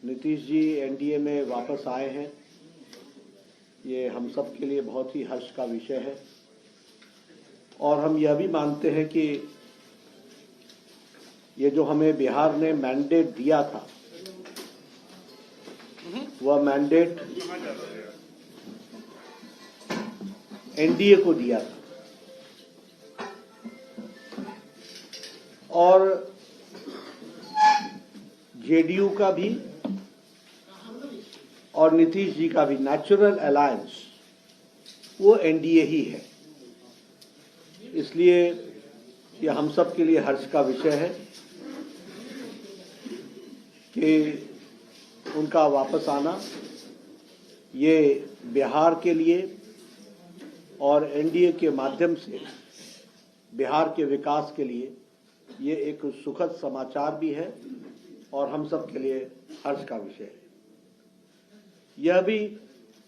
Nitish ji NDA में वापस आए हैं, ये हम सब के लिए बहुत ही हर्ष का विषय है। और हम यह भी मानते हैं कि ये जो हमें बिहार ने मैंडेट दिया था, वह मैंडेट एनडीए को दिया था और जेडीयू का भी और नीतीश जी का भी नेचुरल अलायंस वो एनडीए ही है। इसलिए ये हम सब के लिए हर्ष का विषय है कि उनका वापस आना ये बिहार के लिए और एनडीए के माध्यम से बिहार के विकास के लिए ये एक सुखद समाचार भी है और हम सब के लिए हर्ष का विषय है। यह भी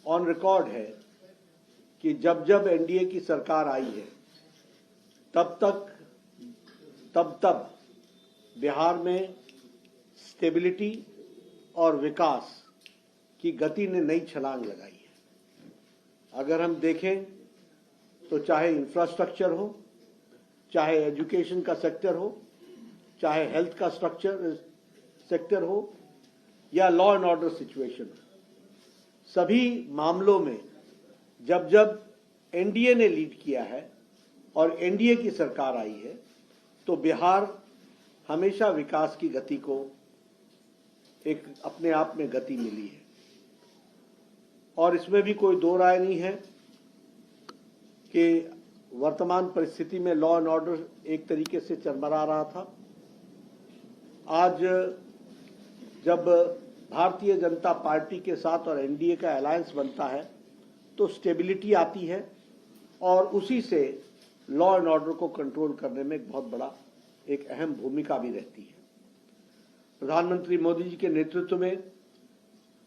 ऑन रिकॉर्ड है कि जब जब एनडीए की सरकार आई है तब बिहार में स्टेबिलिटी और विकास की गति ने नई छलांग लगाई है। अगर हम देखें तो चाहे इंफ्रास्ट्रक्चर हो, चाहे एजुकेशन का सेक्टर हो, चाहे हेल्थ का सेक्टर हो या लॉ एंड ऑर्डर सिचुएशन हो, सभी मामलों में जब जब एनडीए ने लीड किया है और एनडीए की सरकार आई है तो बिहार हमेशा विकास की गति को एक अपने आप में गति मिली है। और इसमें भी कोई दो राय नहीं है कि वर्तमान परिस्थिति में लॉ एंड ऑर्डर एक तरीके से चरमरा रहा था। आज जब भारतीय जनता पार्टी के साथ और एनडीए का अलायंस बनता है तो स्टेबिलिटी आती है और उसी से लॉ एंड ऑर्डर को कंट्रोल करने में एक बहुत बड़ा एक अहम भूमिका भी रहती है। प्रधानमंत्री मोदी जी के नेतृत्व में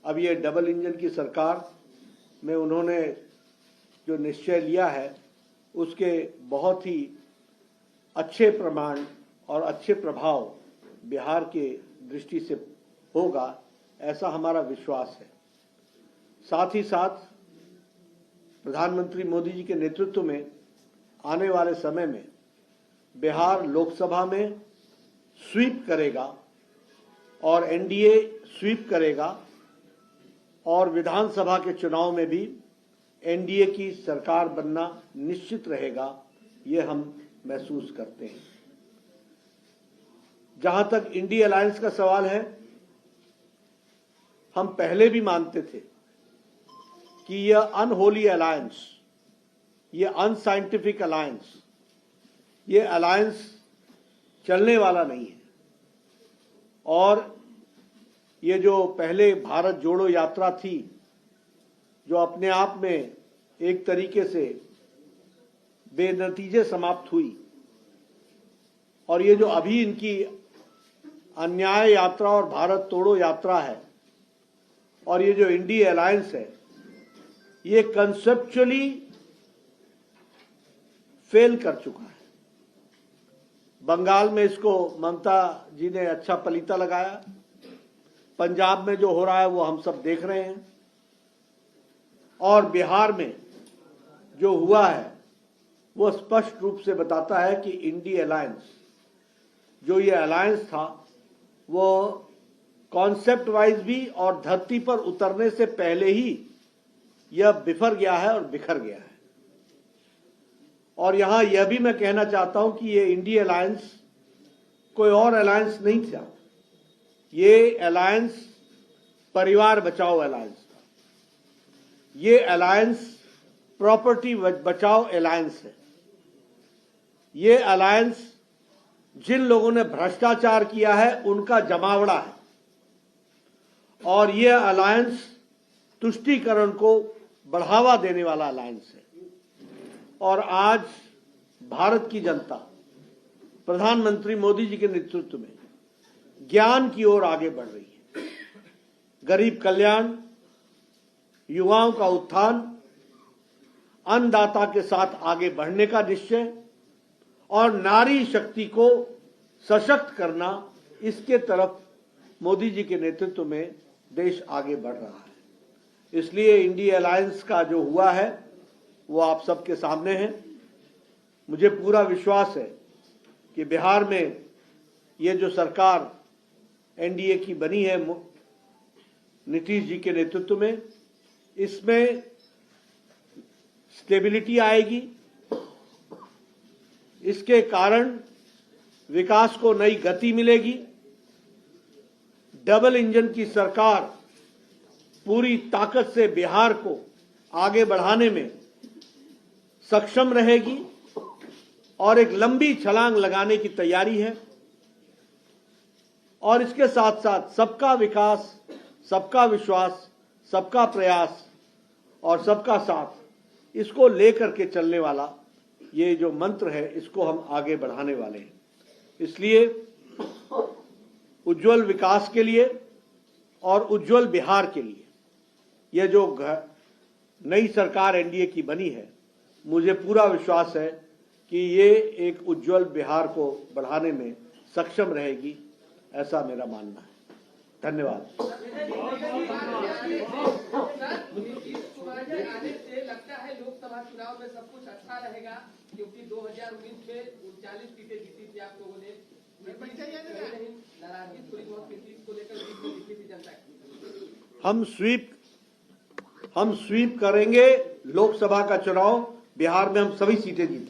अब ये डबल इंजन की सरकार में उन्होंने जो निश्चय लिया है उसके बहुत ही अच्छे प्रमाण और अच्छे प्रभाव बिहार के दृष्टि से होगा, ऐसा हमारा विश्वास है। साथ ही साथ प्रधानमंत्री मोदी जी के नेतृत्व में आने वाले समय में बिहार लोकसभा में स्वीप करेगा और एनडीए स्वीप करेगा और विधानसभा के चुनाव में भी एनडीए की सरकार बनना निश्चित रहेगा, ये हम महसूस करते हैं। जहां तक इंडिया अलायंस का सवाल है, हम पहले भी मानते थे कि यह अनहोली अलायंस, यह अनसाइंटिफिक अलायंस, यह अलायंस चलने वाला नहीं है। और ये जो पहले भारत जोड़ो यात्रा थी, जो अपने आप में एक तरीके से बेनतीजे समाप्त हुई, और ये जो अभी इनकी अन्याय यात्रा और भारत तोड़ो यात्रा है और ये जो इंडिया अलायंस है, ये कंसेप्चुअली फेल कर चुका है। बंगाल में इसको ममता जी ने अच्छा पलीता लगाया, पंजाब में जो हो रहा है वो हम सब देख रहे हैं, और बिहार में जो हुआ है वो स्पष्ट रूप से बताता है कि इंडिया अलायंस, जो ये अलायंस था, वो कॉन्सेप्ट वाइज भी और धरती पर उतरने से पहले ही यह बिफर गया है और बिखर गया है। और यहां यह भी मैं कहना चाहता हूं कि ये इंडिया अलायंस कोई और अलायंस नहीं था, ये अलायंस परिवार बचाओ अलायंस था। ये अलायंस प्रॉपर्टी बचाओ अलायंस है। ये अलायंस जिन लोगों ने भ्रष्टाचार किया है उनका जमावड़ा है, और यह अलायंस तुष्टीकरण को बढ़ावा देने वाला अलायंस है। और आज भारत की जनता प्रधानमंत्री मोदी जी के नेतृत्व में ज्ञान की ओर आगे बढ़ रही है। गरीब कल्याण, युवाओं का उत्थान, अन्नदाता के साथ आगे बढ़ने का निश्चय और नारी शक्ति को सशक्त करना, इसके तरफ मोदी जी के नेतृत्व में देश आगे बढ़ रहा है। इसलिए इंडिया अलायंस का जो हुआ है वो आप सबके सामने है। मुझे पूरा विश्वास है कि बिहार में ये जो सरकार एनडीए की बनी है नीतीश जी के नेतृत्व में, इसमें स्टेबिलिटी आएगी। इसके कारण विकास को नई गति मिलेगी। डबल इंजन की सरकार पूरी ताकत से बिहार को आगे बढ़ाने में सक्षम रहेगी और एक लंबी छलांग लगाने की तैयारी है। और इसके साथ साथ सबका विकास, सबका विश्वास, सबका प्रयास और सबका साथ, इसको लेकर के चलने वाला ये जो मंत्र है, इसको हम आगे बढ़ाने वाले हैं। इसलिए उज्जवल विकास के लिए और उज्जवल बिहार के लिए ये जो नई सरकार एनडीए की बनी है, मुझे पूरा विश्वास है कि ये एक उज्जवल बिहार को बढ़ाने में सक्षम रहेगी, ऐसा मेरा मानना है। धन्यवाद। लगता है लोकसभा चुनाव में सब कुछ अच्छा रहेगा, क्योंकि 2019 में 39 सीटें जीती थी आप लोगों ने। नाराजगी थोड़ी बहुत किसी को लेकर दिखी थी जनता की। हम स्वीप करेंगे लोकसभा का चुनाव। बिहार में हम सभी सीटें जीतेंगे।